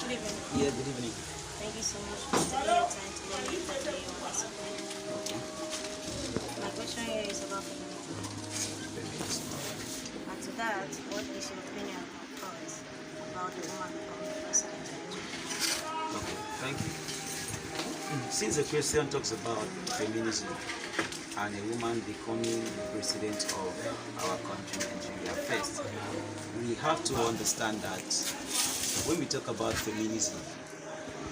Good evening. Yeah, good evening. Thank you so much for taking your time to let me interview you on this point. Okay. My question here is about feminism. And to that, what is your opinion or thoughts about the woman becoming president in Nigeria? Okay, thank you. Since the question talks about feminism and a woman becoming the president of our country, Nigeria, first, we have to understand that when we talk about feminism,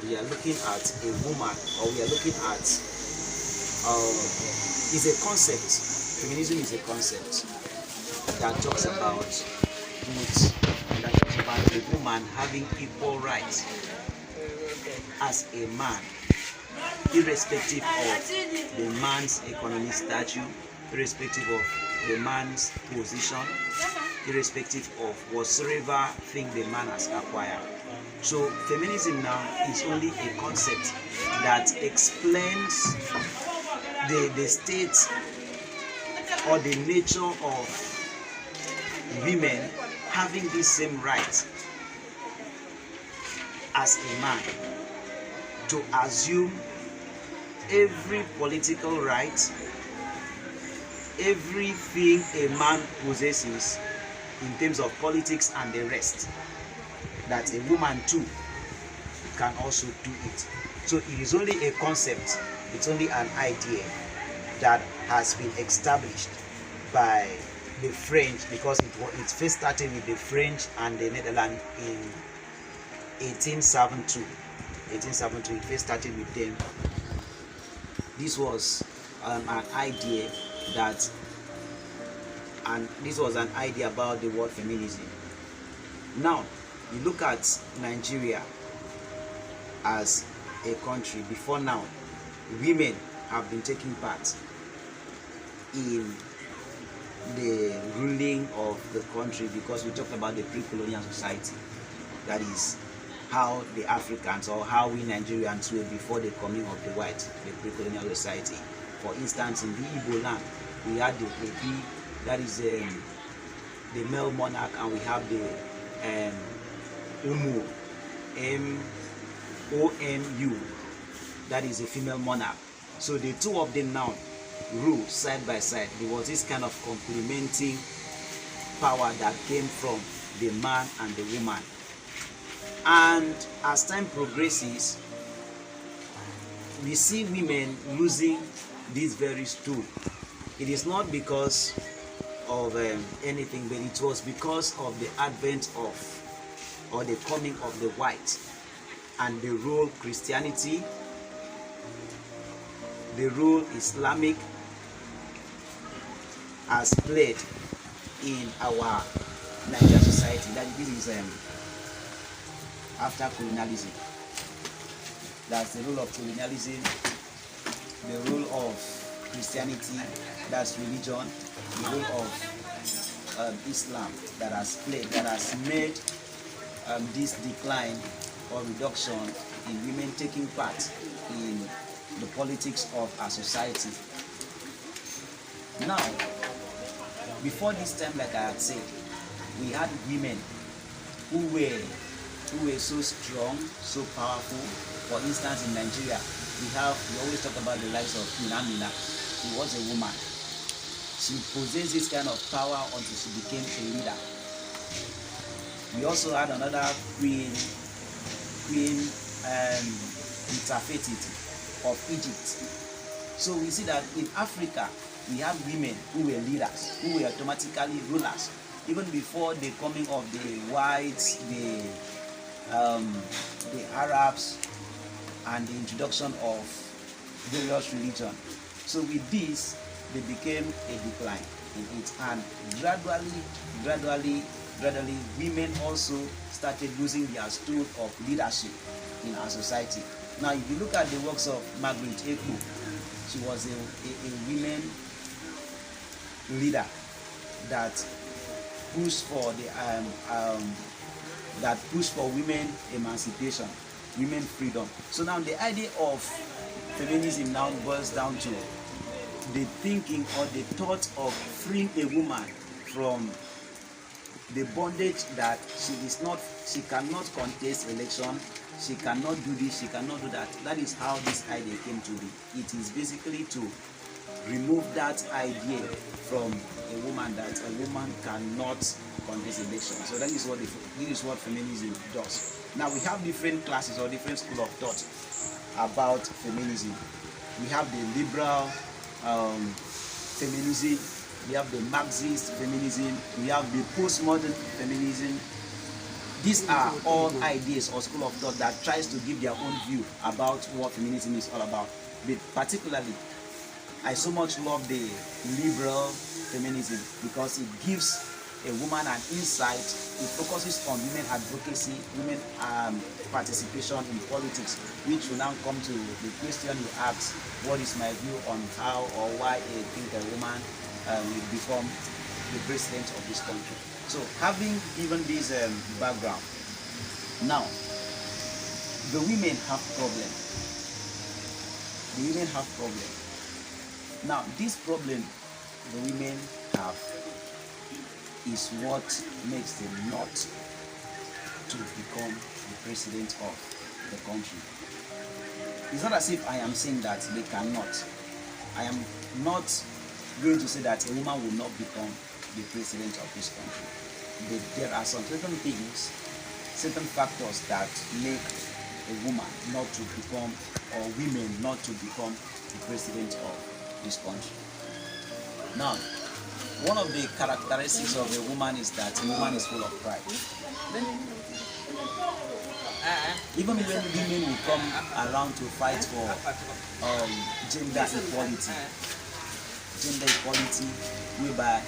we are looking at a woman, or we are looking at is a concept. Feminism is a concept that talks about a woman having equal rights as a man, irrespective of the man's economic stature, irrespective of the man's position, irrespective of whatsoever thing the man has acquired. So feminism now is only a concept that explains the state or the nature of women having the same rights as a man to assume every political right, everything a man possesses in terms of politics and the rest, that a woman too can also do it. So it is only a concept, it's only an idea that has been established by the French, because it first started with the French and the Netherlands in 1872. 1872, it first started with them. This was an idea that, and this was an idea about the word feminism. Now, you look at Nigeria as a country. Before now, women have been taking part in the ruling of the country, because we talked about the pre-colonial society. That is how the Africans, or how we Nigerians were before the coming of the whites, the pre-colonial society. For instance, in the Igbo land, we had the Obi, that is the male monarch, and we have the Umu, M-O-M-U, that is a female monarch. So the two of them now rule side by side. There was this kind of complementing power that came from the man and the woman. And as time progresses, we see women losing this very stool. It is not because of anything, but it was because of the advent of, or the coming of the white, and the role Christianity, the role Islamic has played in our Nigerian society. That this is after colonialism. That's the role of colonialism, the role of Christianity, that's religion, the role of Islam that has played, that has made this decline or reduction in women taking part in the politics of our society. Now, before this time, like I had said, we had women who were so strong, so powerful. For instance, in Nigeria, we always talk about the likes of Queen Amina. She was a woman. She possessed this kind of power until she became a leader. We also had another Queen Nefertiti of Egypt. So we see that in Africa, we have women who were leaders, who were automatically rulers, even before the coming of the whites, the Arabs, and the introduction of various religions. So with this, they became a decline in it, and gradually, women also started losing their stool of leadership in our society. Now, if you look at the works of Margaret Atwood, she was a women leader that pushed for women emancipation, women freedom. So now the idea of feminism now boils down to the thinking or the thought of freeing a woman from the bondage that she cannot contest election, she cannot do this, she cannot do that. That is how this idea came to be. It is basically to remove that idea from a woman, that a woman cannot contest election. So that is what feminism does. Now we have different classes or different school of thought about feminism. We have the liberal feminism, we have the Marxist feminism, we have the postmodern feminism. These are all ideas or school of thought that tries to give their own view about what feminism is all about. But particularly, I so much love the liberal feminism because it gives a woman an insight. It focuses on women advocacy, women participation in politics, which will now come to the question you asked: what is my view on how or why I think a woman will become the president of this country? So, having given this background, now the women have problem. The women have problem. Now, this problem the women have is what makes them not to become the president of the country. It's not as if I am saying that they cannot. I am not going to say that a woman will not become the president of this country. But there are some certain things, certain factors that make a woman not to become, or women not to become the president of this country. Now, one of the characteristics of a woman is that a woman is full of pride. Even when women will come around to fight for gender equality, whereby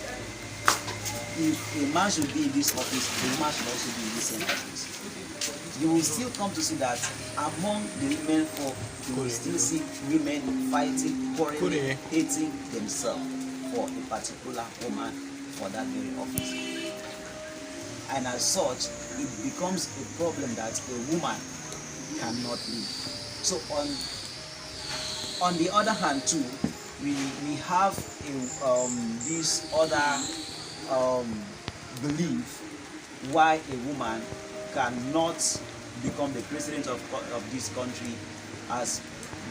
if a man should be in this office, the woman should also be in the same office. You will still come to see that among the women folk, you will still see women fighting, quarreling, hating themselves for a particular woman for that very office. And as such, it becomes a problem that a woman cannot live. So on the other hand too, we have this other belief why a woman cannot become the president of this country has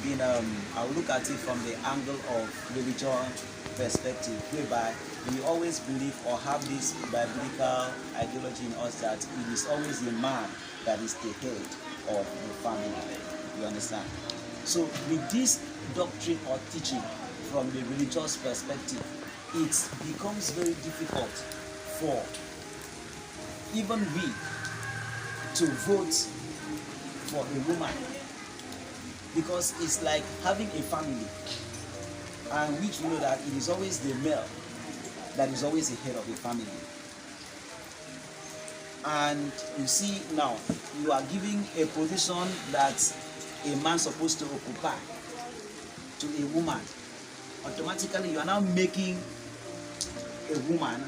been, I'll look at it from the angle of religion perspective, whereby we always believe or have this biblical ideology in us that it is always the man that is the head of the family. You understand? So with this doctrine or teaching from the religious perspective, it becomes very difficult for even we to vote for a woman, because it's like having a family, and which we know that it is always the male that is always the head of the family. And you see now, you are giving a position that a man supposed to occupy to a woman. Automatically, you are now making a woman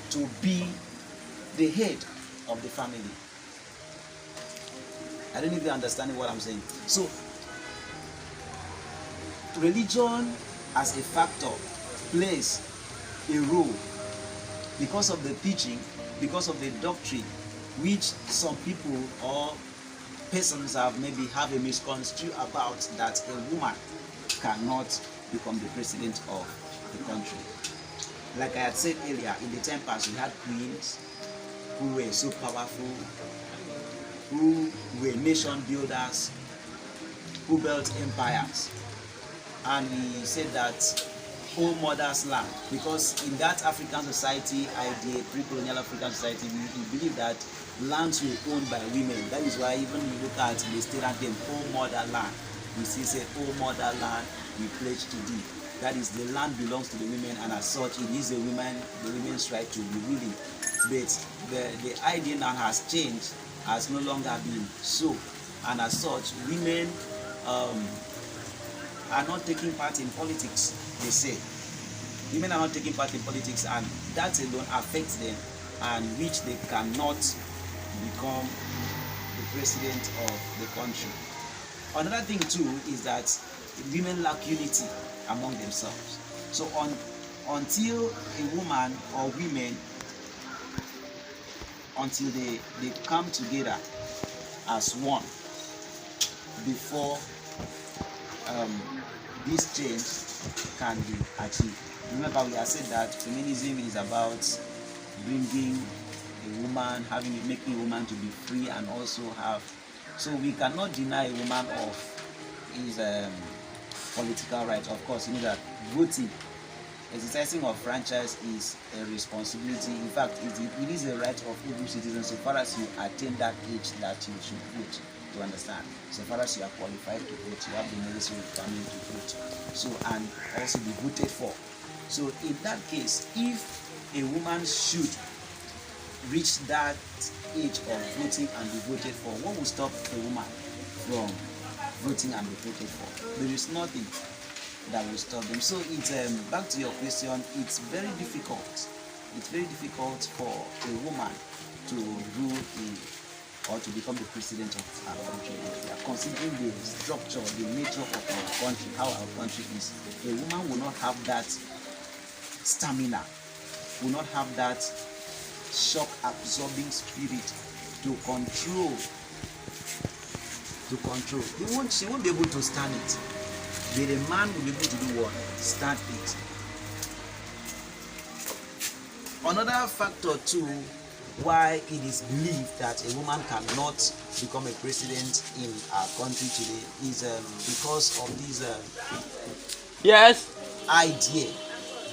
to be the head of the family. I don't know if you're understanding what I'm saying. So, religion as a factor plays a role because of the teaching, because of the doctrine, which some people or persons have a misconstrued about, that a woman cannot become the president of the country. Like I had said earlier, in the time past, we had queens who were so powerful, who were nation builders, who built empires. And we said that home mother's land, because in that African society idea, pre-colonial African society, we believe that lands were owned by women. That is why even you look at the state anthem, home motherland, we see say, home motherland, we pledge to thee. That is, the land belongs to the women, and as such, it is the women's right to be ruling. But the idea now has changed, has no longer been so, and as such, women are not taking part in politics, they say. Women are not taking part in politics, and that alone affects them, and which they cannot become the president of the country. Another thing too is that women lack unity among themselves. So until a woman or women until they come together as one before this change can be achieved. Remember, we have said that feminism is about bringing a woman, making a woman to be free and also have. So we cannot deny a woman of his political rights. Of course, you know that voting, exercising of franchise is a responsibility. In fact, it is a right of every citizen so far as you attain that age that you should vote. To understand, so far as you are qualified to vote, you have the necessary requirement to vote. So, and also be voted for. So in that case, if a woman should reach that age of voting and be voted for, what will stop a woman from voting and be voted for? There is nothing that will stop them. So it's back to your question, it's very difficult. It's very difficult for a woman to rule or to become the president of our country. Considering the structure, the nature of our country, how our country is, a woman will not have that stamina, will not have that shock absorbing spirit to control. She won't be able to stand it. But a man will be able to do what? Stand it. Another factor too, why it is believed that a woman cannot become a president in our country today is because of this idea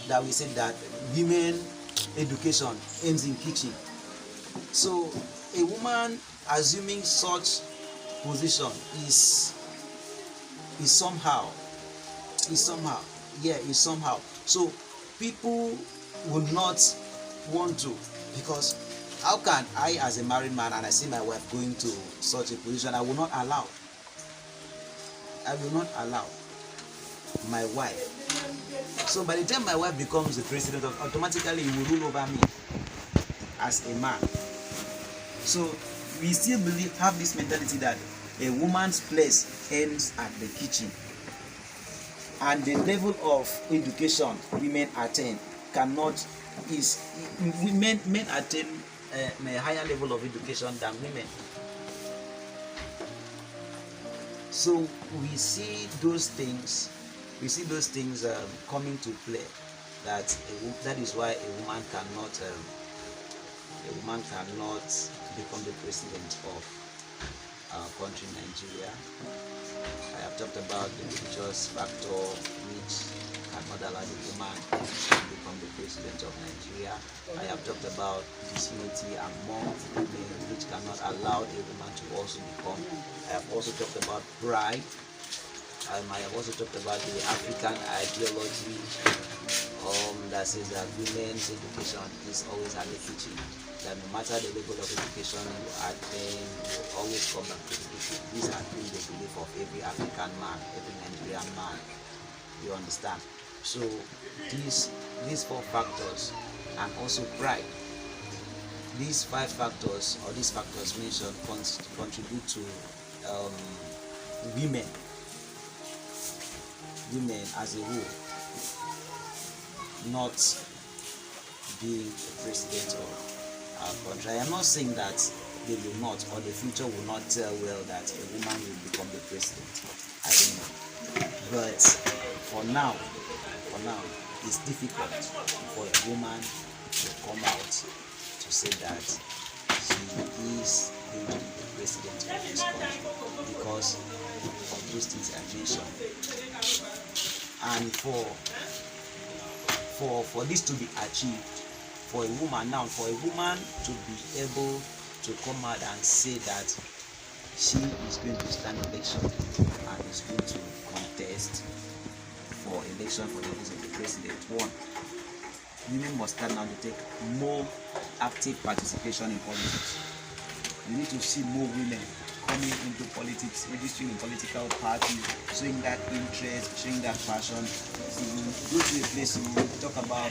that we said that women education ends in kitchen. So a woman assuming such position is somehow. So people would not want to, because how can I, as a married man, and I see my wife going to such a position? I will not allow my wife. So by the time my wife becomes the president, automatically he will rule over me as a man. So we still have this mentality that a woman's place ends at the kitchen, and the level of education women attain men attain a higher level of education than women. So we see those things coming to play. That is why a woman cannot become the president of our country, Nigeria. I have talked about the religious factor which cannot allow the woman to become the president of Nigeria. I have talked about disunity among women which cannot allow a woman to also become. I have also talked about pride. I have also talked about the African ideology that says that women's education is always at the kitchen. That no matter the level of education you attain, you always come back to the kitchen. This has been the belief of every African man, every Nigerian man. You understand? So these 4 factors, and also pride, these 5 factors, or these factors mentioned, contribute to women as a whole not being the president of our country. I am not saying that they will not, or the future will not tell well that a woman will become the president. I don't know. But for now, it's difficult for a woman to come out to say that she is going to be the president of this country because of those things I mentioned. And for this to be achieved, for a woman to be able to come out and say that she is going to stand election and is going to contest for election for the office of the president, one, women must stand out to take more active participation in politics. You need to see more women coming into politics, registering in political parties, showing that interest, showing that passion. So you go to a place, you talk about